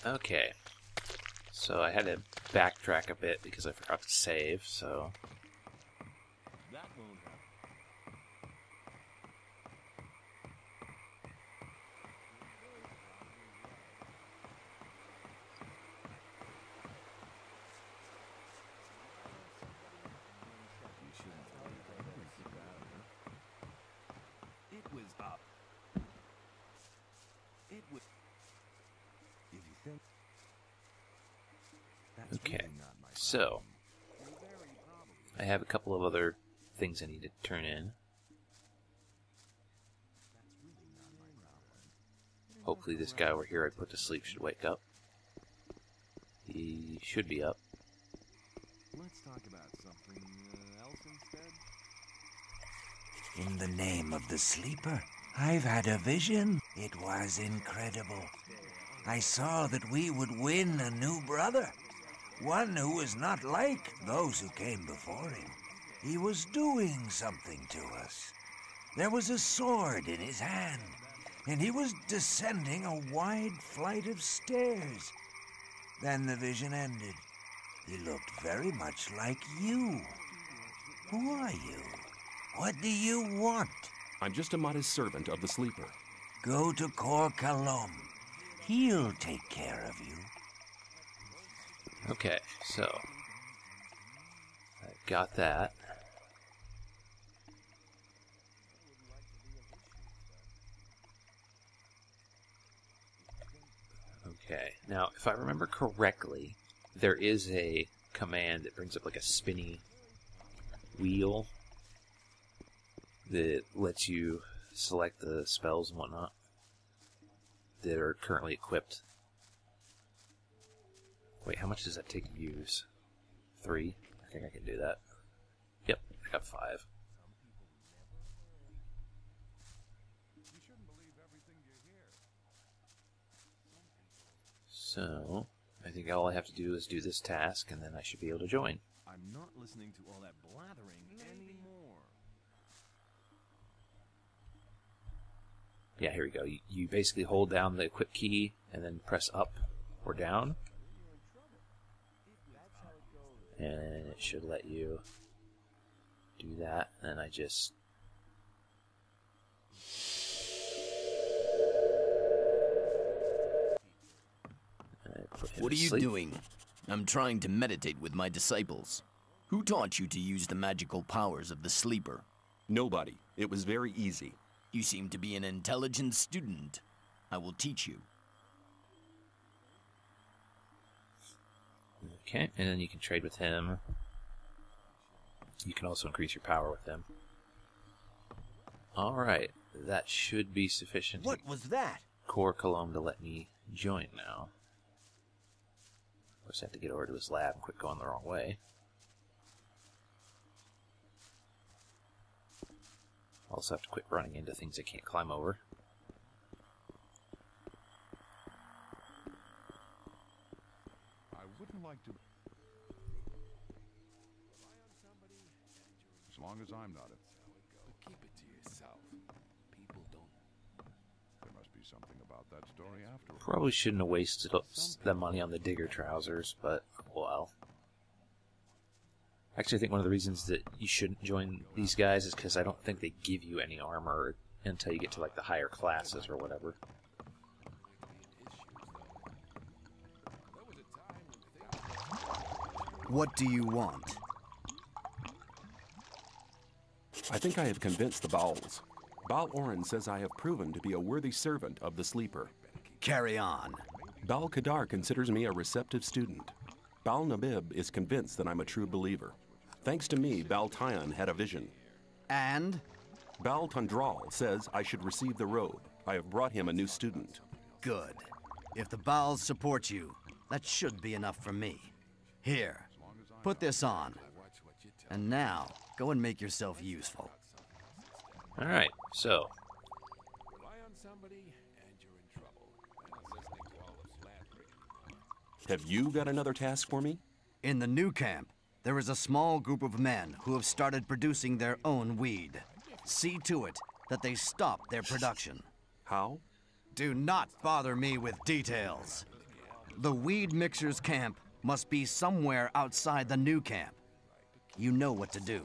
Okay. So I had to backtrack a bit because I forgot to save, so... That won't happen. It was up. It was. If you think. That's Okay, really not my so problem. Very probably. I have a couple of other things I need to turn in. That's really not my problem. Hopefully this guy over here I put to sleep should wake up. He should be up. Let's talk about something else instead. In the name of the sleeper, I've had a vision. It was incredible. I saw that we would win a new brother. One who was not like those who came before him. He was doing something to us. There was a sword in his hand, and he was descending a wide flight of stairs. Then the vision ended. He looked very much like you. Who are you? What do you want? I'm just a modest servant of the sleeper. Go to Cor Kalom. He'll take care of you. Okay, so... I got that. Okay, now, if I remember correctly, there is a command that brings up like a spinny wheel that lets you select the spells and whatnot that are currently equipped. Wait, how much does that take to use? 3? I think I can do that. Yep, I got 5. So, I think all I have to do is do this task, and then I should be able to join. I'm not listening to all that blathering anymore. Yeah, here we go. You basically hold down the equip key, and then press up or down. And it should let you do that. And then I just... What are you doing? I'm trying to meditate with my disciples. Who taught you to use the magical powers of the sleeper? Nobody. It was very easy. You seem to be an intelligent student. I will teach you. Okay, and then you can trade with him. You can also increase your power with him. Alright, that should be sufficient. What was that? Cor Kalom to let me join now. Of course, I have to get over to his lab and quit going the wrong way. Also have to quit running into things I can't climb over. I wouldn't like to... As long as I'm not it. But keep it to yourself. People don't. There must be something about that story after all. Probably shouldn't have wasted the money on the digger trousers, but well. Actually, I think one of the reasons that you shouldn't join these guys is because I don't think they give you any armor until you get to like the higher classes or whatever. What do you want? I think I have convinced the Bowls. Baal Oren says I have proven to be a worthy servant of the sleeper. Carry on. Baal Kadar considers me a receptive student. Baal Nabib is convinced that I'm a true believer. Thanks to me, Baal Tyon had a vision. And? Baal Tundral says I should receive the robe. I have brought him a new student. Good. If the Baals support you, that should be enough for me. Here, put this on. And now, go and make yourself useful. Alright, so. Rely on somebody and you're in trouble. And listening to all the slandering. Have you got another task for me? In the new camp, there is a small group of men who have started producing their own weed. See to it that they stop their production. How? Do not bother me with details. The weed mixer's camp must be somewhere outside the new camp. You know what to do.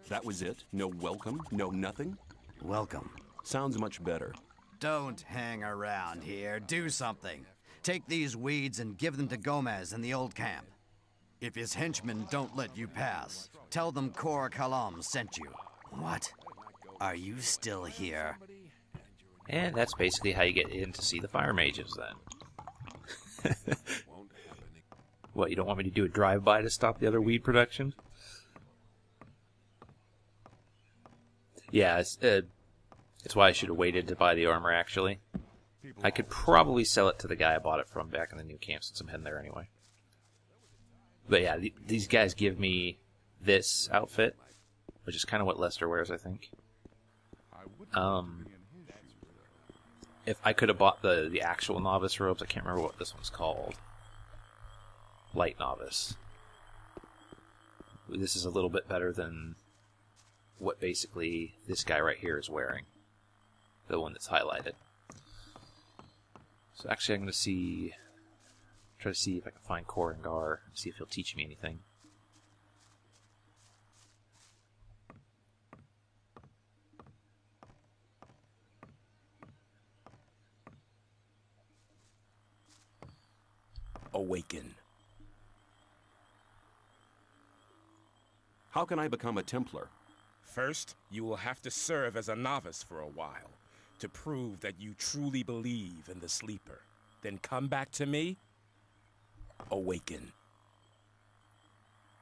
That was it? No welcome? No nothing? Welcome. Sounds much better. Don't hang around here. Do something. Take these weeds and give them to Gomez in the old camp. If his henchmen don't let you pass, tell them Cor Kalam sent you. What? Are you still here? And that's basically how you get in to see the fire mages, then. What, you don't want me to do a drive-by to stop the other weed production? Yeah, it's why I should have waited to buy the armor, actually. I could probably sell it to the guy I bought it from back in the new camp, since I'm heading there anyway. But yeah, these guys give me this outfit, which is kind of what Lester wears, I think. If I could have bought the actual novice robes, I can't remember what this one's called. Light novice. This is a little bit better than what basically this guy right here is wearing. The one that's highlighted. So actually I'm going to try to see if I can find Cor and Gar, see if he'll teach me anything. Awaken. How can I become a Templar? First, you will have to serve as a novice for a while, to prove that you truly believe in the Sleeper. Then come back to me. Awaken.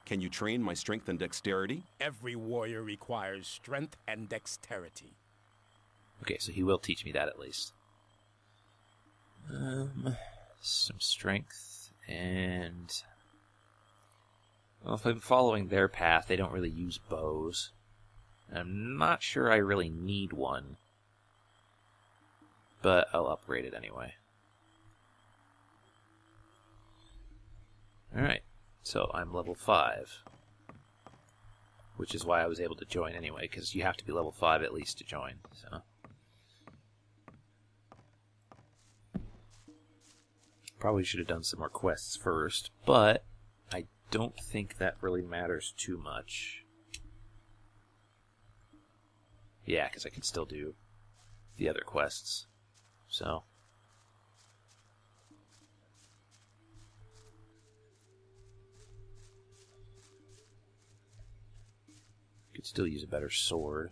Can you train my strength and dexterity? Every warrior requires strength and dexterity. Okay, so he will teach me that at least. Some strength and... Well, if I'm following their path, they don't really use bows. I'm not sure I really need one. But I'll upgrade it anyway. Alright, so I'm level 5. Which is why I was able to join anyway, because you have to be level 5 at least to join. So probably should have done some more quests first, but I don't think that really matters too much. Yeah, because I can still do the other quests. So could still use a better sword.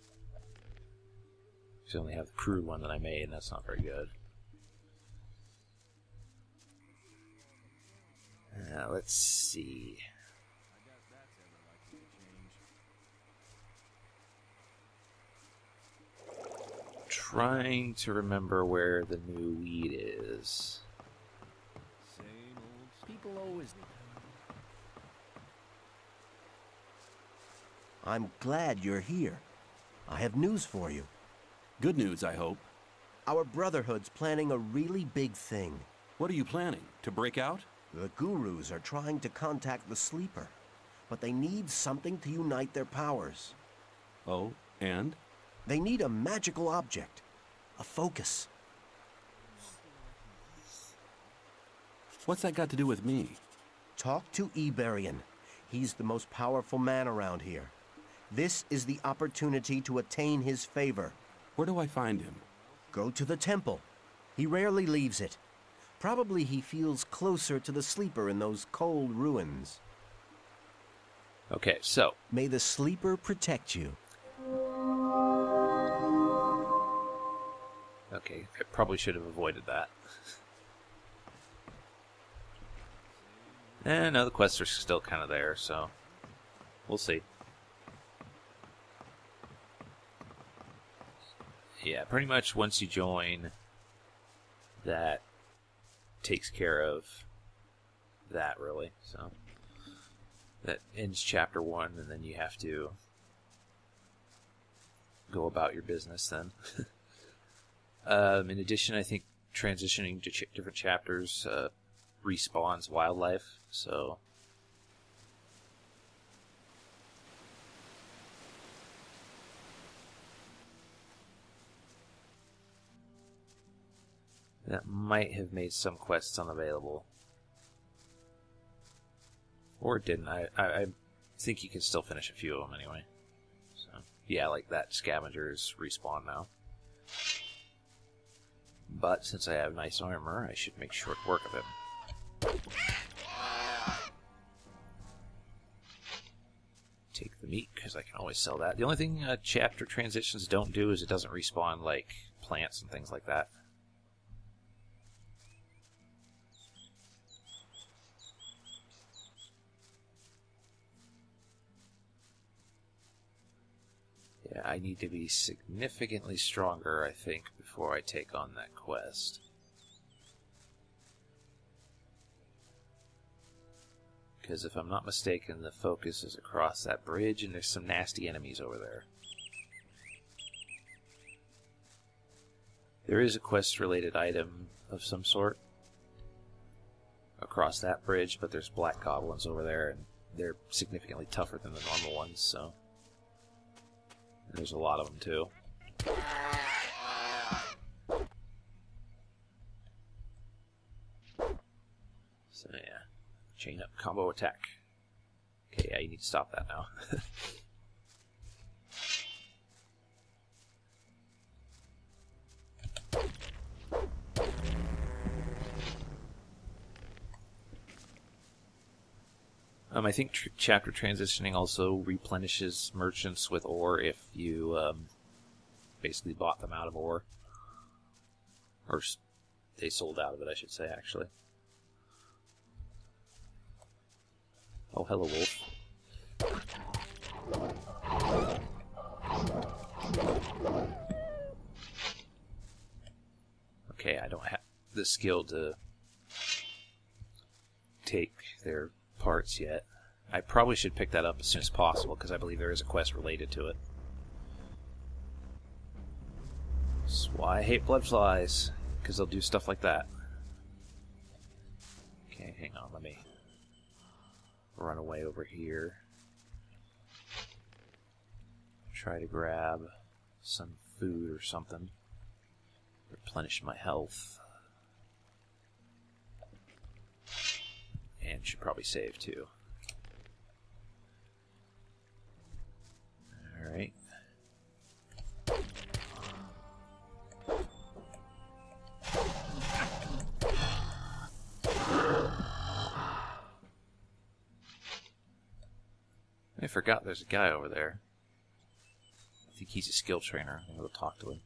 Because I only have the crude one that I made, and that's not very good. Let's see. Trying to remember where the new weed is. People always... I'm glad you're here. I have news for you. Good news, I hope. Our Brotherhood's planning a really big thing. What are you planning? To break out? The gurus are trying to contact the Sleeper, but they need something to unite their powers. Oh, and? They need a magical object, a focus. What's that got to do with me? Talk to Iberian. He's the most powerful man around here. This is the opportunity to attain his favor. Where do I find him? Go to the temple. He rarely leaves it. Probably he feels closer to the Sleeper in those cold ruins. Okay, so... May the Sleeper protect you. Okay, I probably should have avoided that. No, the quests are still kind of there, so... We'll see. Yeah, pretty much once you join, that takes care of that, really. So that ends chapter 1, and then you have to go about your business then. In addition, I think transitioning to different chapters respawns wildlife, so... That might have made some quests unavailable. Or it didn't. I think you can still finish a few of them anyway. So, yeah, like that scavenger's respawn now. But since I have nice armor, I should make short work of him. Take the meat, because I can always sell that. The only thing chapter transitions don't do is it doesn't respawn, like, plants and things like that. Yeah, I need to be significantly stronger, I think, before I take on that quest. Because if I'm not mistaken, the focus is across that bridge, and there's some nasty enemies over there. There is a quest-related item of some sort across that bridge, but there's black goblins over there, and they're significantly tougher than the normal ones, so... And there's a lot of them, too. So, yeah. Chain up combo attack. Okay, yeah, you need to stop that now. I think chapter transitioning also replenishes merchants with ore if you basically bought them out of ore. Or they sold out of it, I should say, actually. Oh, hello, wolf. Okay, I don't have the skill to take their parts yet. I probably should pick that up as soon as possible, because I believe there is a quest related to it. That's why I hate blood flies, because they'll do stuff like that. Okay, hang on, let me run away over here. Try to grab some food or something. Replenish my health. And should probably save too. Alright. I forgot there's a guy over there. I think he's a skill trainer. I'm going to go talk to him.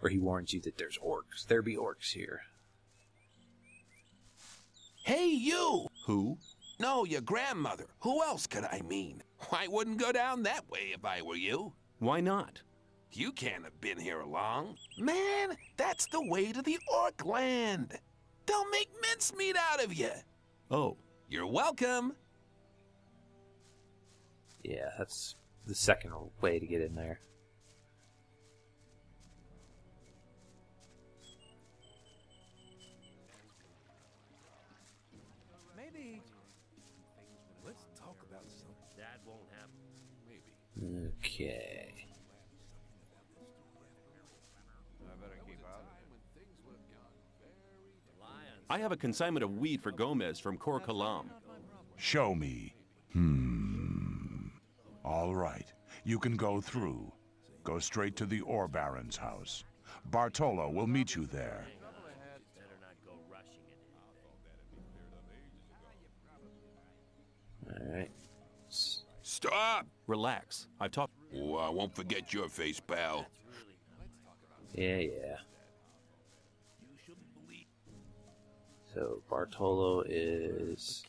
Or he warns you that there's orcs. There be orcs here. Hey, you! Who? No, your grandmother. Who else could I mean? I wouldn't go down that way if I were you. Why not? You can't have been here long. Man, that's the way to the orc land. They'll make mincemeat out of you. Oh. You're welcome. Yeah, that's the second way to get in there. Maybe. Let's talk about something. That won't happen. Maybe. Okay. I have a consignment of weed for Gomez from Cor Kalam. Show me. All right. You can go through. Go straight to the Ore Baron's house. Bartolo will meet you there. Alright. Stop! Relax. I've talked... Oh, I won't forget your face, pal. Yeah. So Bartolo is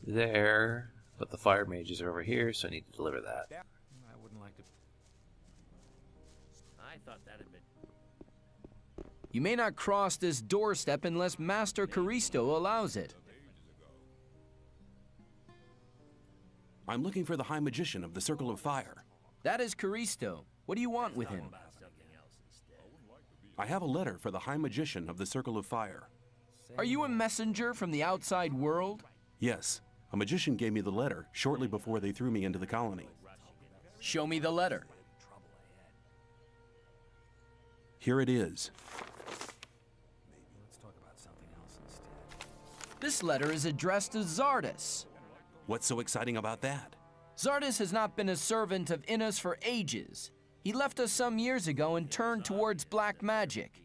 there, but the fire mages are over here, so I need to deliver that. I wouldn't like to. I thought that had been. You may not cross this doorstep unless Master Caristo allows it. I'm looking for the High Magician of the Circle of Fire. That is Caristo. What do you want with him? I have a letter for the High Magician of the Circle of Fire. Are you a messenger from the outside world? Yes. A magician gave me the letter shortly before they threw me into the colony. Show me the letter. Here it is. This letter is addressed to Zardus. What's so exciting about that? Zardus has not been a servant of Innos for ages. He left us some years ago and turned towards black magic.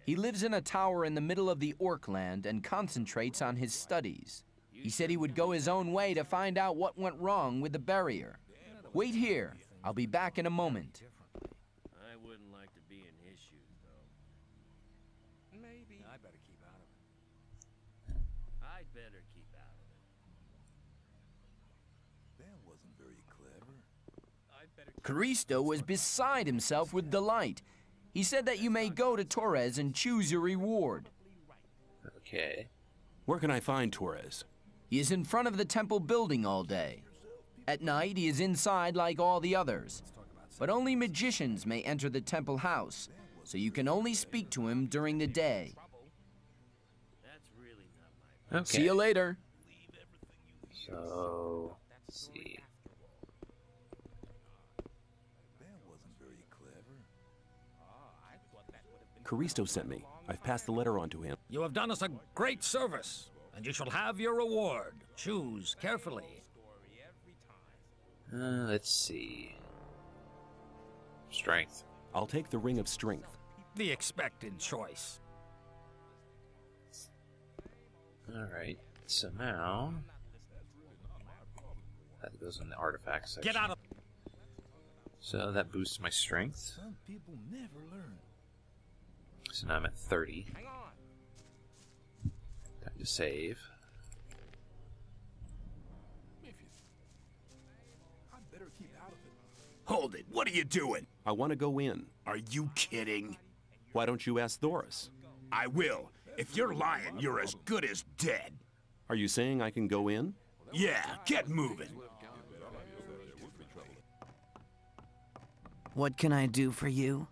He lives in a tower in the middle of the Orkland and concentrates on his studies. He said he would go his own way to find out what went wrong with the barrier. Wait here. I'll be back in a moment. I wouldn't like to be in his shoes, though. Maybe. I better keep out of it. I'd better keep out of it. That wasn't very clever. Caristo was beside himself with delight. He said that you may go to Torres and choose your reward. Okay. Where can I find Torres? He is in front of the temple building all day. At night, he is inside like all the others. But only magicians may enter the temple house, so you can only speak to him during the day. That's really not my... Okay. See you later. So, let's see. That wasn't very clever. Caristo sent me. I've passed the letter on to him. You have done us a great service, and you shall have your reward. Choose carefully. Let's see. Strength. I'll take the Ring of Strength. The expected choice. Alright, so now... that goes in the artifact section. Get out of... So that boosts my strength. Some people never learn. So now I'm at 30. Time to save. I better keep out of it. Hold it. What are you doing? I want to go in. Are you kidding? Why don't you ask Thoris? I will. If you're lying, you're as good as dead. Are you saying I can go in? Yeah, get moving. What can I do for you?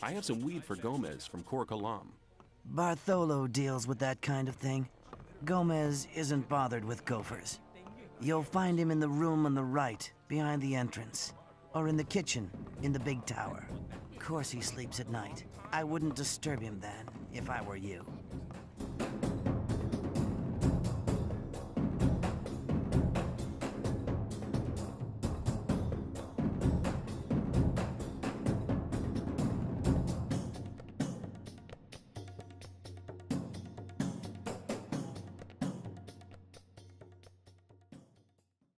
I have some weed for Gomez from Cor Kalam. Bartholo deals with that kind of thing. Gomez isn't bothered with gophers. You'll find him in the room on the right, behind the entrance. Or in the kitchen, in the big tower. Of course he sleeps at night. I wouldn't disturb him then, if I were you.